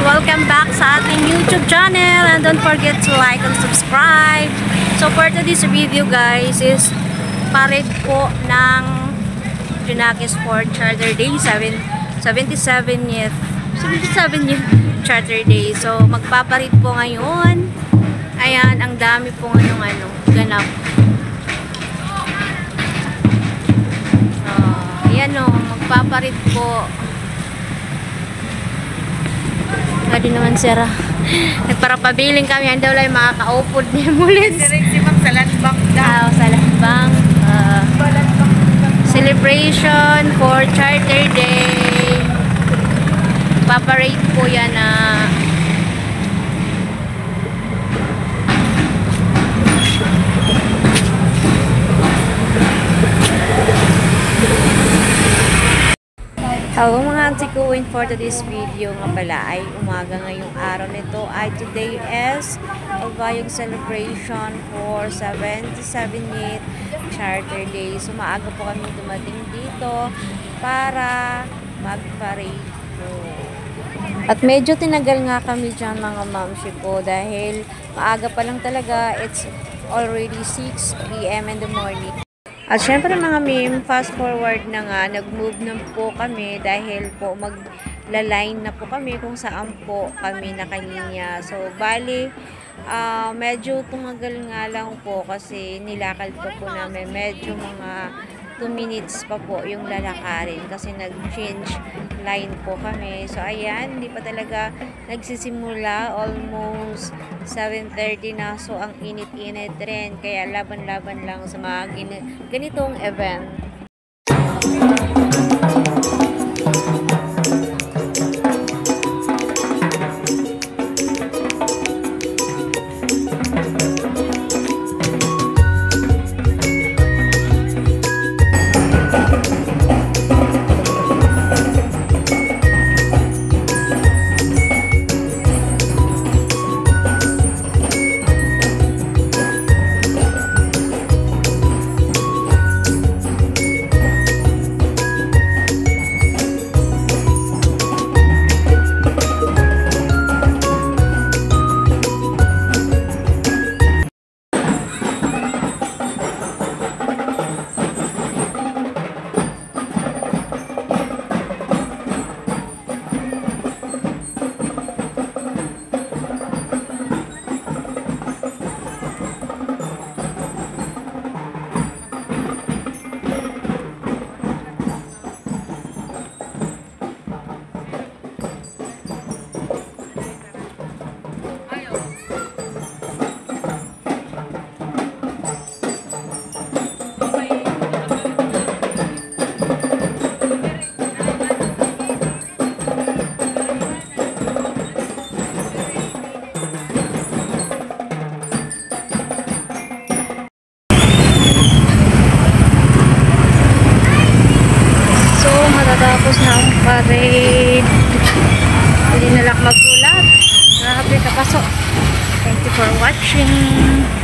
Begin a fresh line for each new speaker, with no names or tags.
Welcome back sa ating YouTube channel and don't forget to like and subscribe. So for today's video guys is parade po ng Junakis Fort Charter Day 77th Charter Day. So magpaparid po ngayon. Ayan, ang dami po ngayong ganap. Ayan o, magpaparid po. Gadi naman sira. Nagparapabiling kami. Ang daw lang makakaupod niya mulit.
Sirig-sibang sa landbank daw.
Sa landbank. Celebration for Charter Day. Paparade po yan na hello mga antikuin, for today's video nga pala ay umaga ngayong araw nito ay today is Albayog celebration for 77th Charter Day. So maaga po kami dumating dito para mag-parade po. At medyo tinagal nga kami dyan mga mamshi po dahil maaga pa lang talaga, it's already 6 PM in the morning. At syempre mga meme, fast forward na nga, nag-move na po kami dahil po magla-line na po kami kung saan po kami nakalinya. So, bali, medyo tumagal nga lang po kasi nilakad po namin. Medyo mga 2 minutes pa po yung lalakarin kasi nag-change line po kami. So, ayan, hindi pa talaga nagsisimula. Almost 7:30 na. So, ang init-init rin. Kaya laban-laban lang sa mga ganitong event. Tapos na ang parade. Hindi nalak magulat. Grabe kapasok. Thank you for watching.